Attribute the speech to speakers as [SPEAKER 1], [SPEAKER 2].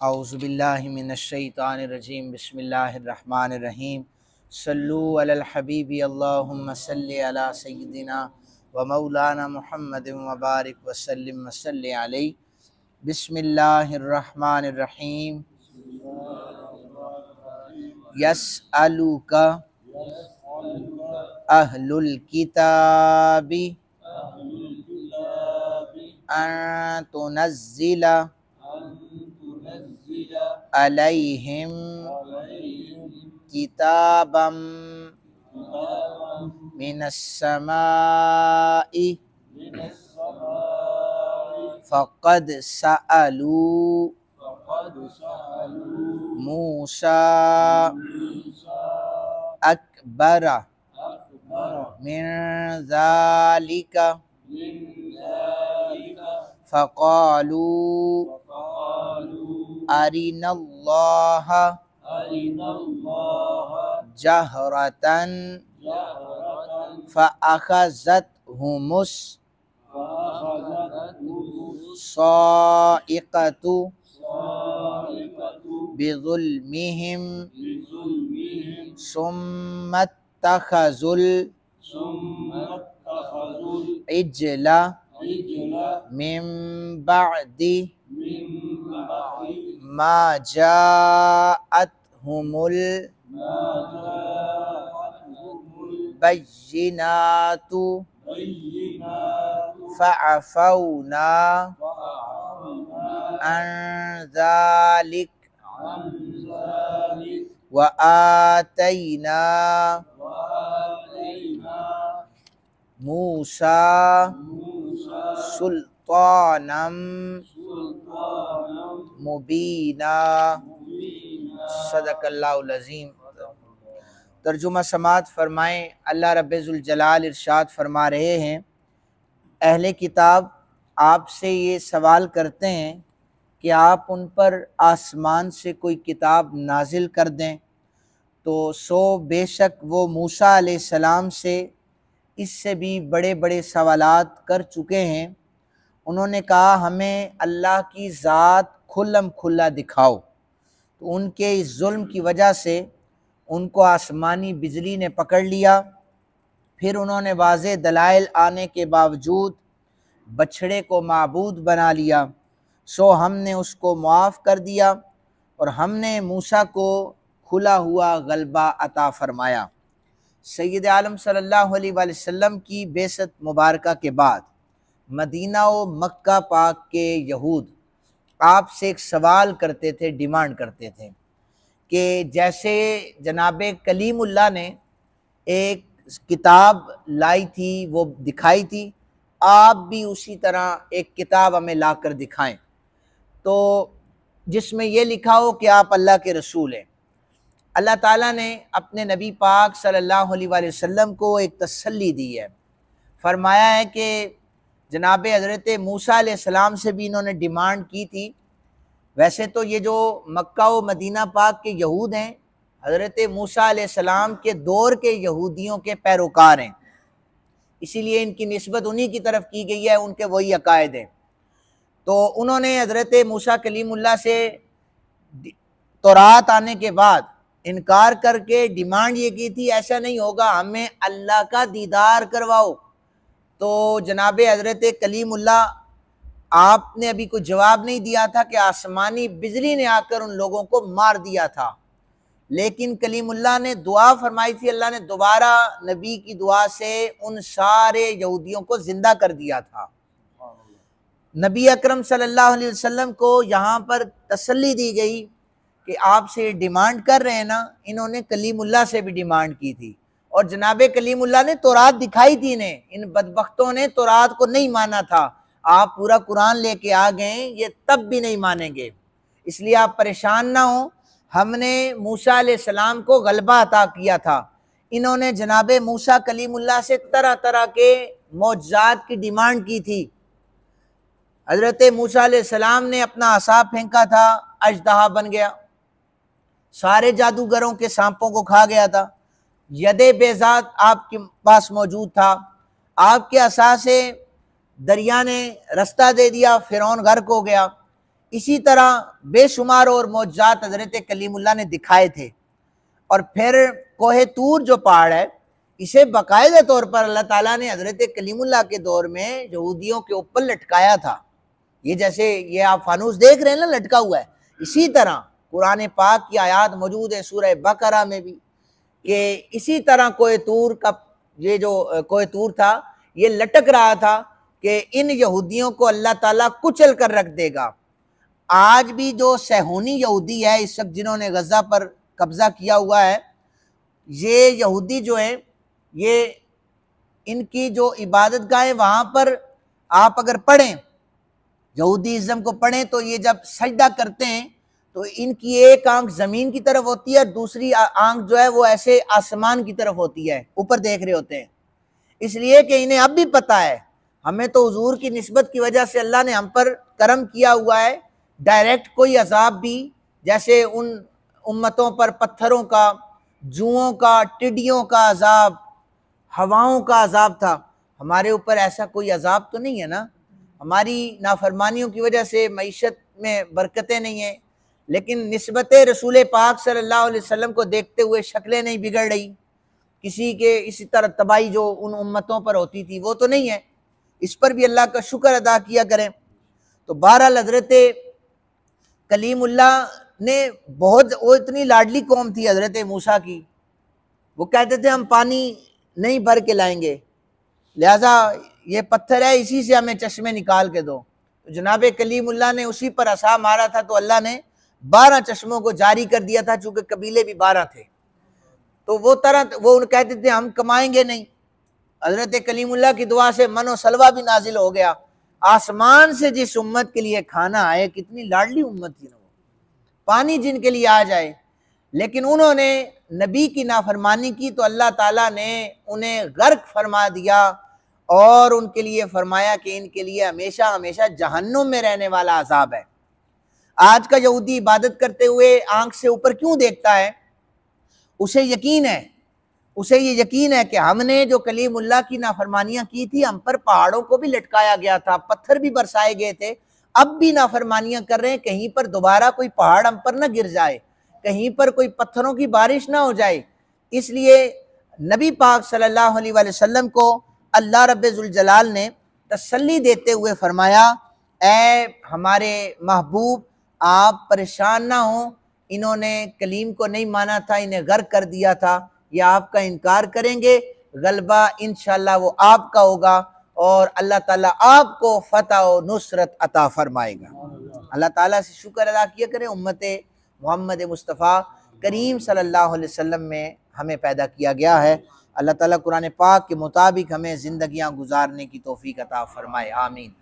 [SPEAKER 1] औज़ुबिल्लाहि मिनश्शैतानिर्रजीम बिस्मिल्लाहिर्रहमानिर्रहीम सल्लु अलल हबीबी अल्लाहुम्मा सल्लि अला सय्यिदिना व मौलाना मुहम्मदिन व बारिक व सल्लिम व सल्लि अलैहि बिस्मिल्लाहिर्रहमानिर्रहीम यसअलुका अहलुल किताबि अन तुनज़्ज़िला अलैहिम किताबम मिनस समाई फ़क़द सअलू मूसा अकबरा मिन ज़ालिका फ़क़ालू अरिनल्लाह जहरतन फ़अख़ज़तहुमुस साइक़तु बिज़ुल्मिहिम सुम्मत्तख़ज़ुल इज्ला मिन बअदि मा जाअतहुमुल बय्यिनातु फ़अफ़ौना अन ज़ालिक व आतैना मूसा सुल्तानम मुबीना। सदक़ल्लाहुल अज़ीम। तर्जुमा समात फरमाएँ। अल्लाह रब्बुल जलाल इरशाद फरमा रहे हैं, अहले किताब आपसे ये सवाल करते हैं कि आप उन पर आसमान से कोई किताब नाजिल कर दें, तो बेशक वो मूसा अलैहिस्सलाम से इससे भी बड़े बड़े सवालात कर चुके हैं। उन्होंने कहा हमें अल्लाह की ज़ात खुल्लम खुल्ला दिखाओ, तो उनके इस जुल्म की वजह से उनको आसमानी बिजली ने पकड़ लिया। फिर उन्होंने वाज़े दलाइल आने के बावजूद बछड़े को माबूद बना लिया। हमने उसको मुआफ़ कर दिया और हमने मूसा को खुला हुआ गलबा अता फ़रमाया। सैयद आलम सल्लल्लाहु अलैहि वसल्लम की बेसत मुबारका के बाद मदीना व मक्का पाक के यहूद आपसे एक सवाल करते थे, डिमांड करते थे कि जैसे जनाब कलीमुल्लाह ने एक किताब लाई थी, वो दिखाई थी, आप भी उसी तरह एक किताब हमें ला कर दिखाएँ, तो जिसमें ये लिखा हो कि आप अल्लाह के रसूल हैं। अल्लाह ताला ने अपने नबी पाक सल्लल्लाहु अलैहि वसल्लम को एक तसल्ली दी है। फरमाया है कि जनाब हज़रत मूसा अलैहिस्सलाम से भी इन्होंने डिमांड की थी। वैसे तो ये जो मक्का व मदीना पाक के यहूद हैं, हज़रत मूसा अलैहिस्सलाम के दौर के यहूदियों के पैरोकार हैं, इसीलिए इनकी निस्बत उन्हीं की तरफ की गई है, उनके वही अकायद हैं। तो उन्होंने हज़रत मूसा कलीमुल्लाह से तौरात आने के बाद इनकार करके डिमांड ये की थी, ऐसा नहीं होगा, हमें अल्लाह का दीदार करवाओ। तो जनाब हज़रत कलीमुल्लाह आपने अभी कोई जवाब नहीं दिया था कि आसमानी बिजली ने आकर उन लोगों को मार दिया था, लेकिन कलीमुल्लाह ने दुआ फरमाई थी, अल्लाह ने दोबारा नबी की दुआ से उन सारे यहूदियों को जिंदा कर दिया था। नबी अकरम सल्लल्लाहु अलैहि वसल्लम को यहाँ पर तसल्ली दी गई कि आपसे डिमांड कर रहे हैं ना, इन्होंने कलीमुल्लाह से भी डिमांड की थी और जनाब कलीमुल्लाह ने तौरात दिखाई थी इन्हें। इन बदबख्तों ने तौरात को नहीं माना था। आप पूरा कुरान लेके आ गए, ये तब भी नहीं मानेंगे, इसलिए आप परेशान ना हो। हमने मूसा अलैहिस्सलाम को गलबा अता किया था। इन्होंने जनाब मूसा कलीमुल्लाह से तरह तरह के मौजज़ात की डिमांड की थी। हज़रत मूसा अलैहिस्सलाम ने अपना असा फेंका था, अजदहा बन गया, सारे जादूगरों के सांपों को खा गया था। यदे बेजात आपके पास मौजूद था, आपके असा से दरिया ने रास्ता दे दिया, फिरौन गर्क हो गया। इसी तरह बेशुमार और मौजज़ात हज़रत कलीमुल्लाह ने दिखाए थे। और फिर कोहे तूर जो पहाड़ है, इसे बाकायदा तौर पर अल्लाह ताला ने हज़रत कलीमुल्लाह के दौर में यहूदियों के ऊपर लटकाया था। ये जैसे ये आप फानूस देख रहे हैं ना लटका हुआ है, इसी तरह कुरान पाक की आयत मौजूद है सूरह बकरा में भी कि इसी तरह कोहे तूर का ये जो कोहे तूर था ये लटक रहा था कि इन यहूदियों को अल्लाह ताला कुचल कर रख देगा। आज भी जो सहूनी यहूदी है इस वक्त जिन्होंने गजा पर कब्जा किया हुआ है, ये यहूदी जो है ये इनकी जो इबादत गाहें वहां पर आप अगर पढ़ें यहूदीज़म को पढ़ें तो ये जब सजदा करते हैं तो इनकी एक आंख जमीन की तरफ होती है, दूसरी आंख जो है वो ऐसे आसमान की तरफ होती है, ऊपर देख रहे होते हैं। इसलिए कि इन्हें अब भी पता है हमें तो हुजूर की निस्बत की वजह से अल्लाह ने हम पर करम किया हुआ है, डायरेक्ट कोई अजाब भी जैसे उन उम्मतों पर पत्थरों का, जुओं का, टिड्डियों का अजाब, हवाओं का अजाब था, हमारे ऊपर ऐसा कोई अजाब तो नहीं है ना। हमारी नाफरमानियों की वजह से मईशत में बरकतें नहीं है, लेकिन निस्बत रसूल पाक सल्लल्लाहु अलैहि वसल्लम को देखते हुए शक्लें नहीं बिगड़ रही, किसी के इसी तरह तबाही जो उन उम्मतों पर होती थी वो तो नहीं है। इस पर भी अल्लाह का शुक्र अदा किया करें। तो बहरहाल हज़रत कलीमुल्लाह ने बहुत, वो इतनी लाडली कौम थी हज़रत मूसा की, वो कहते थे हम पानी नहीं भर के लाएंगे, लिहाजा ये पत्थर है इसी से हमें चश्मे निकाल के दो। तो जनाब कलीमुल्लाह ने उसी पर असा मारा था तो अल्लाह ने 12 चश्मों को जारी कर दिया था, चूंकि कबीले भी 12 थे। तो वो कहते थे हम कमाएंगे नहीं। हज़रत कलीमुल्लाह की दुआ से मनो सलवा भी नाजिल हो गया, आसमान से जिस उम्मत के लिए खाना आए, कितनी लाडली उम्मत थी ना वो, पानी जिनके लिए आ जाए, लेकिन उन्होंने नबी की नाफरमानी की तो अल्लाह ताला ने उन्हें गर्क फरमा दिया और उनके लिए फरमाया कि इनके लिए हमेशा हमेशा जहन्नुम में रहने वाला अजाब है। आज का यहूदी इबादत करते हुए आंख से ऊपर क्यों देखता है? उसे ये यकीन है कि हमने जो कलीमुल्लाह की नाफरमानियां की थी, हम पर पहाड़ों को भी लटकाया गया था, पत्थर भी बरसाए गए थे, अब भी नाफरमानियां कर रहे हैं, कहीं पर दोबारा कोई पहाड़ हम पर न गिर जाए, कहीं पर कोई पत्थरों की बारिश ना हो जाए। इसलिए नबी पाक सल्लल्लाहु अलैहि वसल्लम को अल्लाह रब्बुल जलाल ने तसल्ली देते हुए फरमाया, ऐ हमारे महबूब आप परेशान ना हो, इन्होंने कलीम को नहीं माना था, इन्हें गर्क कर दिया था, ये आपका इनकार करेंगे, गलबा इंशाअल्लाह वो आपका होगा और अल्लाह ताला आपको फतह और नुसरत अता फरमाएगा। अल्लाह ताला से शुक्र अदा किया करें, उम्मत मोहम्मद मुस्तफ़ा करीम सल्लल्लाहु अलैहि वसल्लम में हमें पैदा किया गया है। अल्लाह ताला कुरान पाक के मुताबिक हमें ज़िंदगियाँ गुजारने की तौफीक अता फरमाए, आमीन।